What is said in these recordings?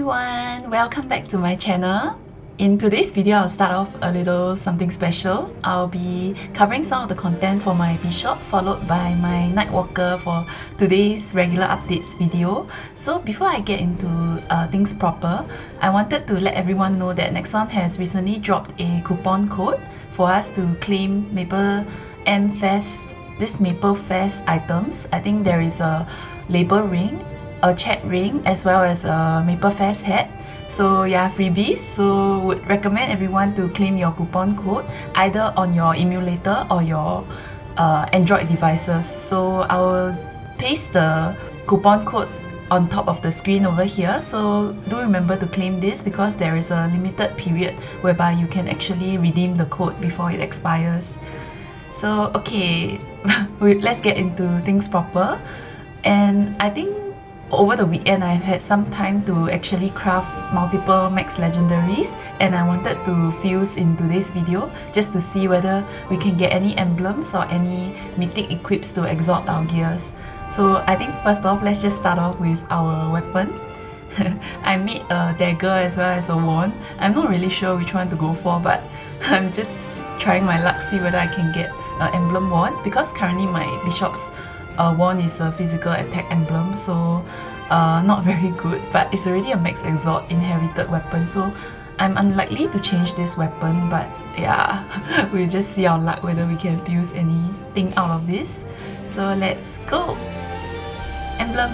everyone, welcome back to my channel. In today's video, I'll start off a little something special. I'll be covering some of the content for my bishop, followed by my Nightwalker for today's regular updates video. So before I get into things proper, I wanted to let everyone know that Nexon has recently dropped a coupon code for us to claim Maple M Fest, this Maple Fest items. I think there is a label ring, a chat ring, as well as a Maple Fest hat. So yeah, freebies. So would recommend everyone to claim your coupon code either on your emulator or your Android devices. So I will paste the coupon code on top of the screen over here. So do remember to claim this because there is a limited period whereby you can actually redeem the code before it expires. So okay, let's get into things proper. And I think over the weekend I've had some time to actually craft multiple max legendaries, and I wanted to fuse in today's video just to see whether we can get any emblems or any mythic equips to exalt our gears. So I think first off, let's just start off with our weapon. I made a dagger as well as a wand. I'm not really sure which one to go for, but I'm just trying my luck, see whether I can get an emblem wand, because currently my bishop's wand is a physical attack emblem, so not very good, but it's already a max exalt inherited weapon, so I'm unlikely to change this weapon. But yeah, we'll just see our luck whether we can fuse anything out of this. So let's go. Emblem.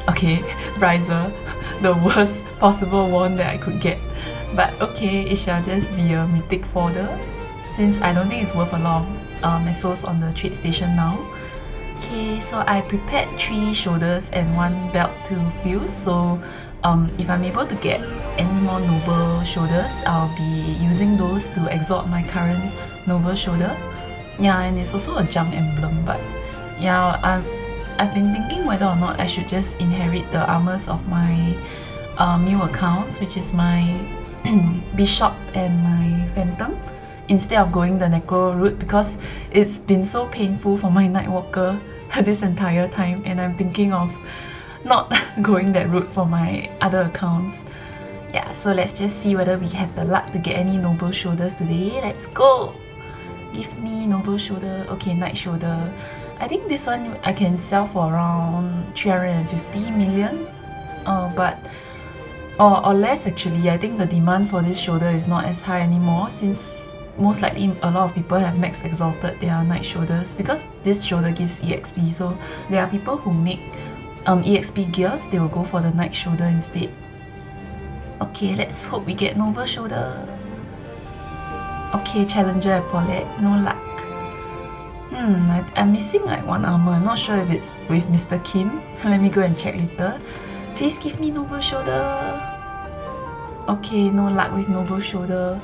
Okay, Riser, the worst possible wand that I could get, but okay, it shall just be a mythic fodder since I don't think it's worth a lot of mesos on the trade station now. Okay, so I prepared 3 shoulders and 1 belt to fuse. So if I'm able to get any more noble shoulders, I'll be using those to exalt my current noble shoulder. Yeah, and it's also a junk emblem, but yeah, I've been thinking whether or not I should just inherit the armors of my new accounts, which is my bishop and my phantom, instead of going the Necro route, because it's been so painful for my Nightwalker this entire time, and I'm thinking of not going that route for my other accounts. Yeah, so let's just see whether we have the luck to get any noble shoulders today. Let's go! Give me noble shoulder. Okay, knight shoulder. I think this one I can sell for around 350 million, or less actually. I think the demand for this shoulder is not as high anymore, since most likely a lot of people have max exalted their knight shoulders, because this shoulder gives EXP. So there are people who make EXP gears, they will go for the knight shoulder instead. Okay, let's hope we get noble shoulder. Okay, challenger Paulette, no luck. I'm missing like 1 armor. I'm not sure if it's with Mr. Kim. Let me go and check later. Please give me noble shoulder. Okay, no luck with noble shoulder.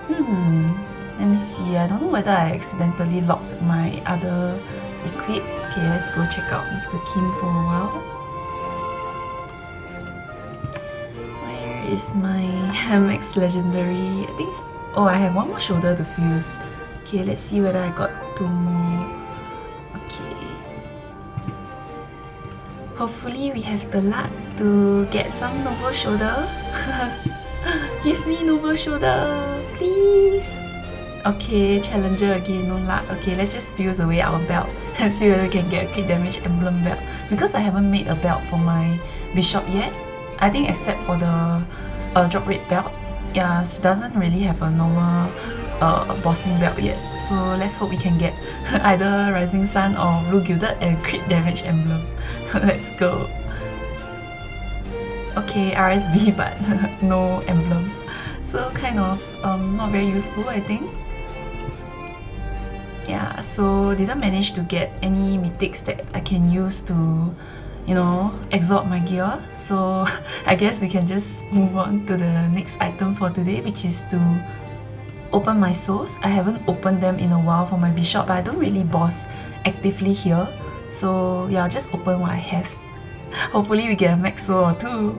Let me see. I don't know whether I accidentally locked my other equip. Okay, let's go check out Mr. Kim for a while. Where is my max legendary? I think. Oh, I have 1 more shoulder to fuse. Okay, let's see whether I got 2 more. Okay. Hopefully we have the luck to get some noble shoulder. Give me noble shoulder, please. Okay, challenger again, no luck. Okay, let's just fuse away our belt and see whether we can get a crit damage emblem belt, because I haven't made a belt for my bishop yet. I think except for the drop rate belt, yeah, she doesn't really have a normal bossing belt yet. So let's hope we can get either Rising Sun or Blue Gilded and crit damage emblem. Let's go. Okay, RSB but no emblem, so kind of not very useful, I think. Yeah, so didn't manage to get any mythics that I can use to, you know, exalt my gear. So I guess we can just move on to the next item for today, which is to open my souls. I haven't opened them in a while for my bishop, but I don't really boss actively here. So yeah, I'll just open what I have. Hopefully we get a max soul or 2.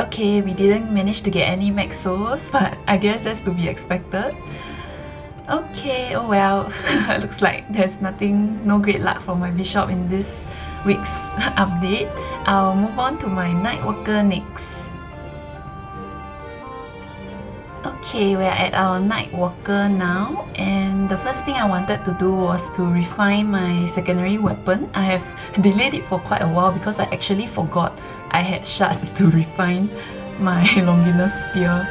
Okay, we didn't manage to get any max souls, but I guess that's to be expected. Okay, oh well, looks like there's no great luck for my bishop in this week's update. I'll move on to my Nightwalker next. Okay, we're at our Nightwalker now, and the first thing I wanted to do was to refine my secondary weapon. I have delayed it for quite a while because I actually forgot I had shards to refine my Longinus spear.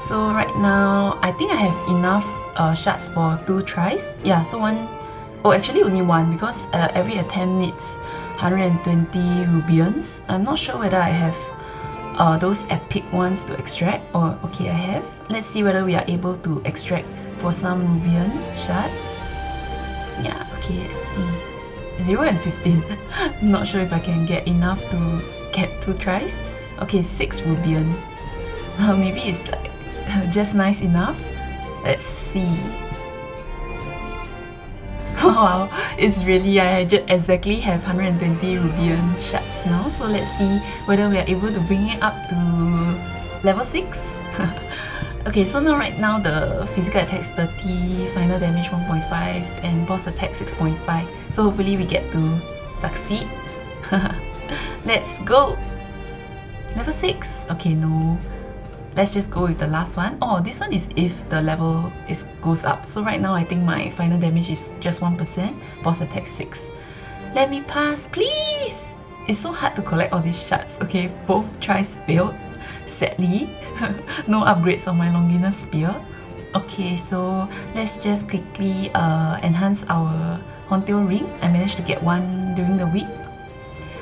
So right now, I think I have enough shards for 2 tries. Yeah, so actually only one, because every attempt needs 120 rubians. I'm not sure whether I have those epic ones to extract. Or okay, I have. Let's see whether we are able to extract for some rubian shards. Yeah, okay, let's see. 0 and 15. Not sure if I can get enough to get 2 tries. Okay, 6 rubian. Maybe it's like just nice enough. Let's see. Wow, it's really, I just exactly have 120 rubian shards now. So let's see whether we are able to bring it up to level 6. Okay, so now right now the physical attack is 30, final damage 1.5, and boss attack 6.5. So hopefully we get to succeed. Let's go! Level 6. Okay, no. Let's just go with the last one. Oh, this one is if the level goes up. So right now I think my final damage is just 1%, boss attack 6. Let me pass, please! It's so hard to collect all these shards. Okay, both tries failed, sadly. No upgrades on my Longinus spear. Okay, so let's just quickly enhance our Horntail ring. I managed to get one during the week.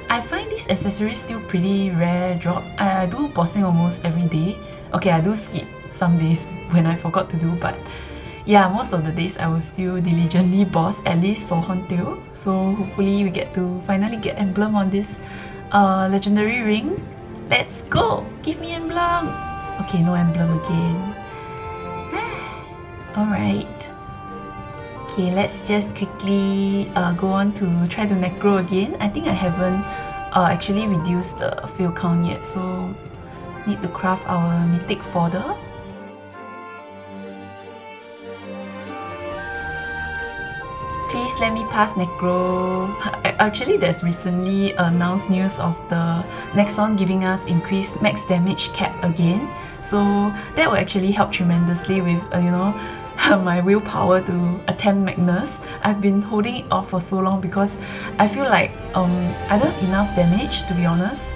I find these accessories still pretty rare drop. I do bossing almost every day. Okay, I do skip some days when I forgot to do, but yeah, most of the days I will still diligently boss, at least for Horntail. So hopefully we get to finally get emblem on this legendary ring. Let's go! Give me emblem! Okay, no emblem again. Alright. Okay, let's just quickly go on to try the Necro again. I think I haven't actually reduced the fail count yet, so need to craft our Mythic fodder. Please let me pass Necro. Actually, there's recently announced news of the Nexon giving us increased max damage cap again. So that will actually help tremendously with, you know, my willpower to attempt Magnus. I've been holding it off for so long because I feel like I don't have enough damage, to be honest.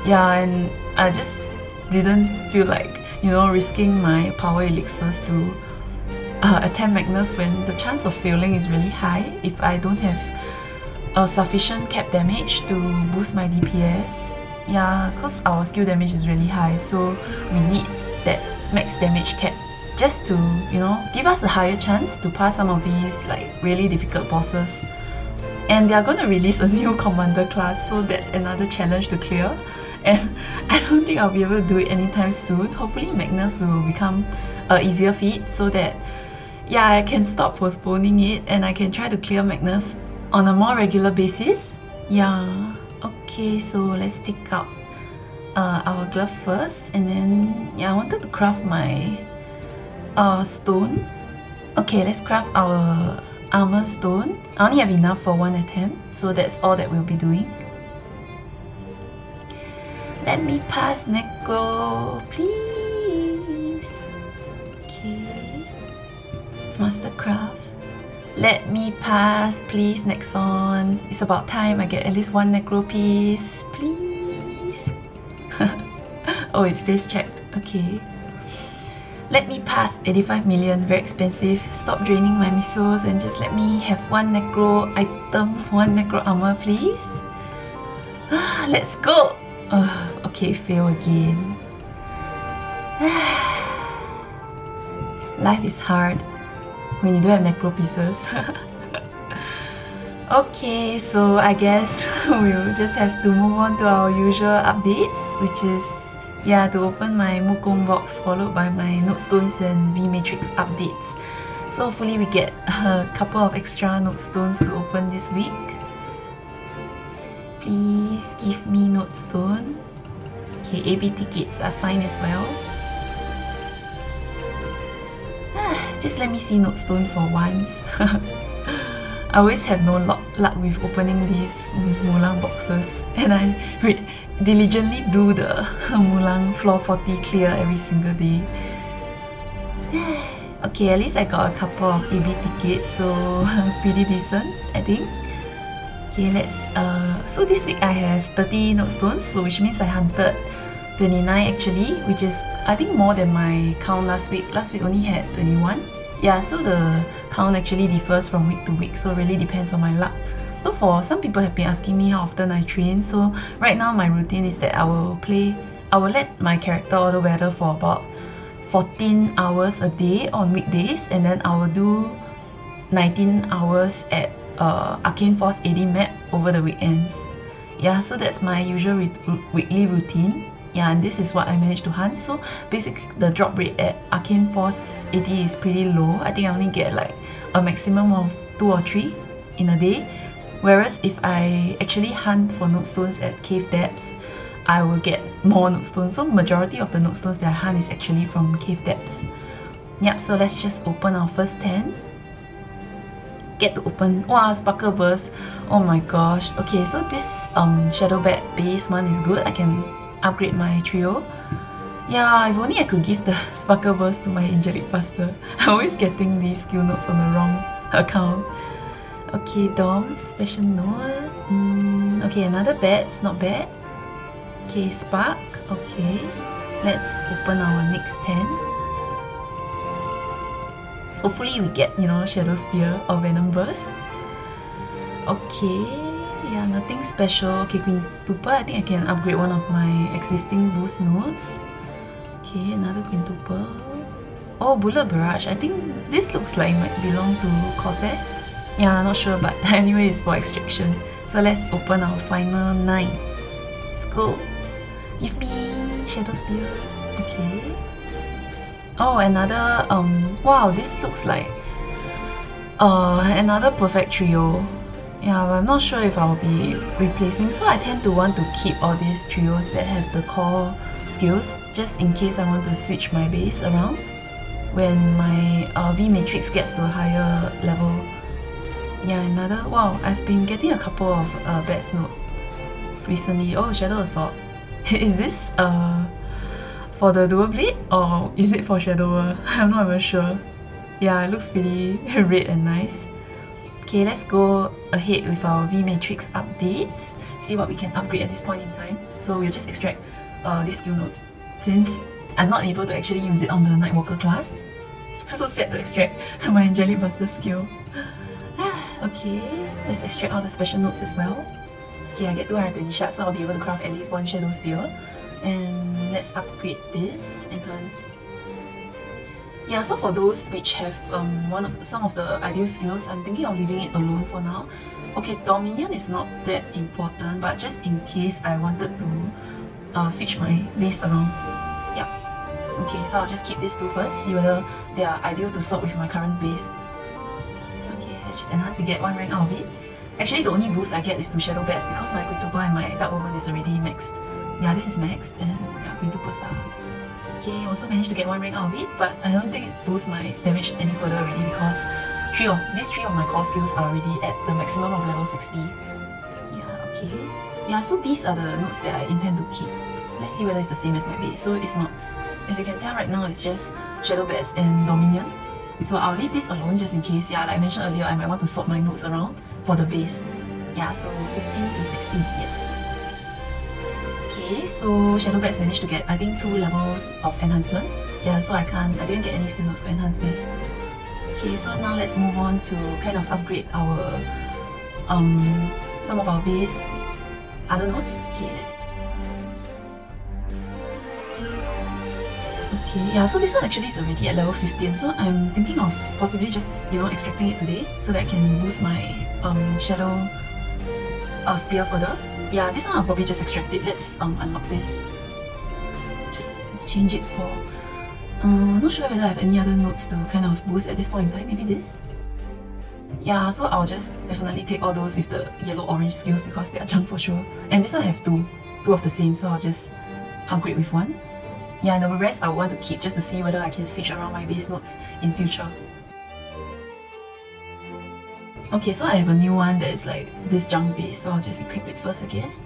Yeah, and I just didn't feel like, you know, risking my power elixirs to attempt Magnus when the chance of failing is really high if I don't have sufficient cap damage to boost my DPS. Yeah, because our skill damage is really high, so we need that max damage cap just to, you know, give us a higher chance to pass some of these like really difficult bosses. And they are going to release a new commander class, so that's another challenge to clear. And I don't think I'll be able to do it anytime soon. Hopefully Magnus will become an easier feat so that, yeah, I can stop postponing it and I can try to clear Magnus on a more regular basis. Yeah, okay, so let's take out our glove first, and then, yeah, I wanted to craft my stone. Okay, let's craft our armor stone. I only have enough for one attempt, so that's all that we'll be doing. Let me pass Necro, please. Okay. Mastercraft. Let me pass, please, Nexon. It's about time I get at least one Necro piece, please. Oh, it stays checked. Okay. Let me pass 85 million, very expensive. Stop draining my missiles and just let me have one Necro item, one Necro armor, please. Let's go! Okay, fail again. Life is hard when you don't have Necro pieces. Okay, so I guess we'll just have to move on to our usual updates, which is, yeah, to open my Mukong box followed by my Nodestones and V-Matrix updates. So hopefully we get a couple of extra Nodestones to open this week. Please give me Nodestone. Okay, AB tickets are fine as well. Just let me see Nodestone for once. I always have no luck with opening these Mulang boxes, and I diligently do the Mulang floor 40 clear every single day. Okay, at least I got a couple of AB tickets, so pretty decent, I think. Okay, let's so this week I have 30 Nodestones, so which means I hunted 29 actually, which is I think more than my count last week. Last week only had 21. Yeah, so the count actually differs from week to week, so it really depends on my luck. So for some people have been asking me how often I train, so right now my routine is that I will let my character auto weather for about 14 hours a day on weekdays, and then I will do 19 hours at Arcane Force AD map over the weekends. Yeah, so that's my usual weekly routine. Yeah, and this is what I managed to hunt. So basically the drop rate at Arcane Force AD is pretty low. I think I only get like a maximum of 2 or 3 in a day. Whereas if I actually hunt for Nodestones at cave depths, I will get more Nodestones. So majority of the Nodestones that I hunt is actually from cave depths. Yep, so let's just open our first 10. Get to open, wow, Sparkle Burst. Oh my gosh. Okay, so this Shadow Bat base one is good. I can upgrade my trio. Yeah, if only I could give the Sparkle Burst to my Angelic Buster. I'm always getting these skill notes on the wrong account. Okay, Dom, special note. Okay, another bat, it's not bad. Okay, Spark. Okay, let's open our next 10. Hopefully we get, you know, Shadow Spear or Venom Burst. Okay, yeah, nothing special. Okay, Quintuple, I think I can upgrade one of my existing boost nodes. Okay, another Quintuple. Oh, Bullet Barrage. I think this looks like it might belong to Corsair. Yeah, not sure, but anyway, it's for extraction. So let's open our final 9. Let's go. Give me Shadow Spear. Okay. Oh, another wow, this looks like another perfect trio. Yeah, but I'm not sure if I'll be replacing, so I tend to want to keep all these trios that have the core skills, just in case I want to switch my base around when my V Matrix gets to a higher level. Yeah, another, wow, I've been getting a couple of Bats Note recently. Oh, Shadow Assault. Is this for the dual blade, or is it for Shadower? I'm not even sure. Yeah, it looks pretty red and nice. Okay, let's go ahead with our V Matrix updates. See what we can upgrade at this point in time. So we'll just extract these skill notes, since I'm not able to actually use it on the Nightwalker class. So sad to extract my Angelic Buster skill. Okay, let's extract all the special notes as well. Okay, I get 220 shards, so I'll be able to craft at least 1 Shadow Spear. And let's upgrade this, enhance. Yeah, so for those which have some of the ideal skills, I'm thinking of leaving it alone for now. Okay, Dominion is not that important, but just in case I wanted to switch my base around. Yeah. Okay, so I'll just keep these two first, see whether they are ideal to swap with my current base. Okay, let's just enhance, we get 1 rank out of it. Actually, the only boost I get is to Shadow Bats because my Quintuple and my Dark Woman is already maxed. Yeah, this is maxed, and yeah, Quintuple Star. Okay, also managed to get 1 rank out of it, but I don't think it boosts my damage any further already because these three of my core skills are already at the maximum of level 60. Yeah, okay. Yeah, so these are the notes that I intend to keep. Let's see whether it's the same as my base. So it's not. As you can tell right now, it's just Shadow Bats and Dominion. So I'll leave this alone just in case. Yeah, like I mentioned earlier, I might want to swap my notes around for the base. Yeah, so 15 to 16, yes. Okay, so Shadow Bats managed to get, I think, 2 levels of enhancement. Yeah, so I didn't get any skill notes to enhance this. Okay, so now let's move on to kind of upgrade our, some of our base other nodes. Okay, okay, yeah, so this one actually is already at level 15, so I'm thinking of possibly just, you know, extracting it today so that I can boost my Shadow Spear further. Yeah, this one I'll probably just extract it. Let's unlock this. Okay, let's change it for... I'm not sure whether I have any other nodes to kind of boost at this point in time. Maybe this? Yeah, so I'll just definitely take all those with the yellow-orange skills because they are junk for sure. And this one I have two of the same, so I'll just upgrade with one. Yeah, and the rest I want to keep just to see whether I can switch around my base notes in future. Okay, so I have a new one that is like this junk base, so I'll just equip it first, I guess.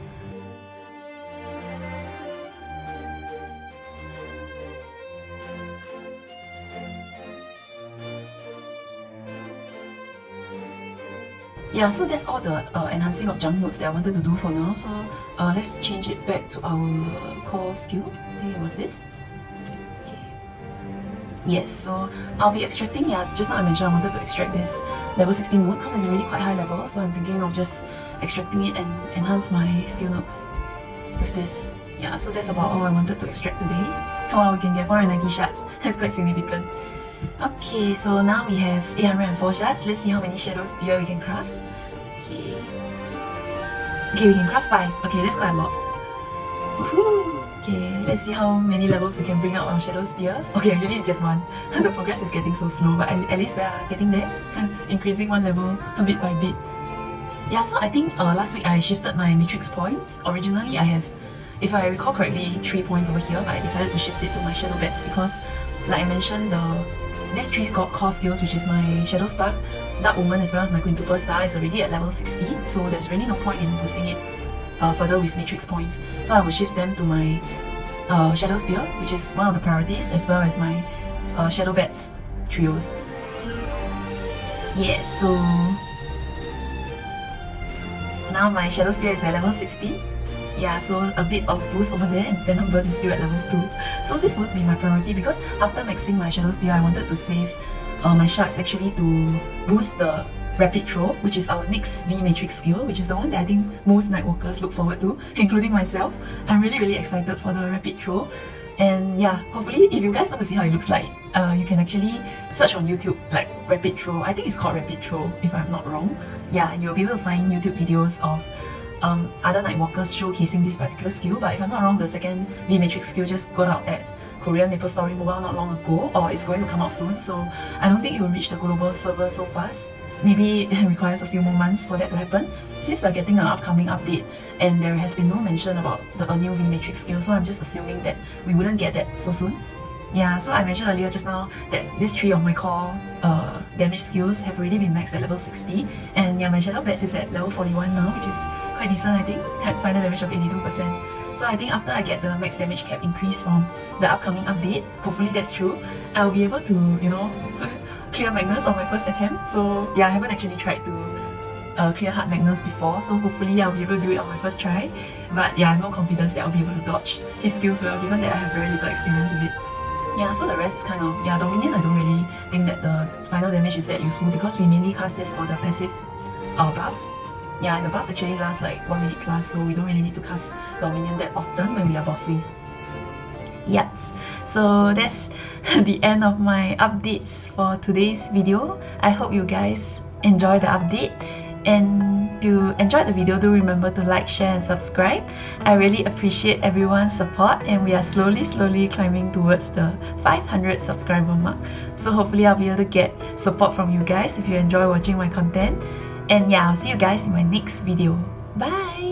Yeah, so that's all the enhancing of junk nodes that I wanted to do for now. So let's change it back to our core skill. I think it was this. Okay. Yes, so I'll be extracting, yeah, just now I mentioned I wanted to extract this level 16 node because it's really quite high level, so I'm thinking of just extracting it and enhance my skill nodes with this. Yeah, so that's about all I wanted to extract today. Wow, we can get 490 shards. That's quite significant. Okay, so now we have 804 shards. Let's see how many shadow spear we can craft. Okay, we can craft 5. Okay, that's quite a lot. Woohoo! Okay, let's see how many levels we can bring out our shadow spear. Okay, actually it's just 1. The progress is getting so slow, but at least we are getting there. Increasing 1 level bit by bit. Yeah, so I think last week I shifted my Mythics points. Originally I have, if I recall correctly, 3 points over here, but I decided to shift it to my shadow bats because, like I mentioned, these 3 core skills, which is my Shadow Spark, Dark Woman as well as my Quintuple Star, is already at level 60, so there's really no point in boosting it further with Mythics points. So I will shift them to my Shadow Spear, which is one of the priorities, as well as my Shadow Bats trios. Yes, so now my Shadow Spear is at level 60. Yeah, so a bit of boost over there, and Venom Burst is still at level 2. So this would be my priority because after maxing my Shadow Spear, I wanted to save my shards actually to boost the Rapid Throw, which is our next V-Matrix skill, which is the one that I think most Nightwalkers look forward to, including myself. I'm really excited for the Rapid Throw. And yeah, hopefully if you guys want to see how it looks like, you can actually search on YouTube like Rapid Throw. I think it's called Rapid Throw if I'm not wrong. Yeah, and you'll be able to find YouTube videos of other Nightwalkers showcasing this particular skill, but if I'm not wrong, the second V-Matrix skill just got out at Korean Maplestory Mobile not long ago, or it's going to come out soon, so I don't think it will reach the global server so fast. Maybe it requires a few more months for that to happen, since we're getting an upcoming update and there has been no mention about the new V-Matrix skill, so I'm just assuming that we wouldn't get that so soon. Yeah, so I mentioned earlier just now that these 3 of my core damage skills have already been maxed at level 60, and yeah, my Shadow Bats is at level 41 now, which is quite decent, I think. Had final damage of 82%. So I think after I get the max damage cap increase from the upcoming update, hopefully that's true, I'll be able to, you know, clear Magnus on my first attempt. So yeah, I haven't actually tried to clear hard Magnus before, so hopefully I'll be able to do it on my first try. But yeah, I have no confidence that I'll be able to dodge his skills well, given that I have very little experience with it. Yeah, so the rest is kind of, yeah, Dominion I don't really think that the final damage is that useful because we mainly cast this for the passive buffs. Yeah, and the buffs actually last like 1 minute plus, so we don't really need to cast Dominion that often when we are bossing. Yep, so that's the end of my updates for today's video. I hope you guys enjoy the update, and if you enjoyed the video, do remember to like, share and subscribe. I really appreciate everyone's support, and we are slowly climbing towards the 500 subscriber mark. So hopefully I'll be able to get support from you guys if you enjoy watching my content. And yeah, I'll see you guys in my next video. Bye!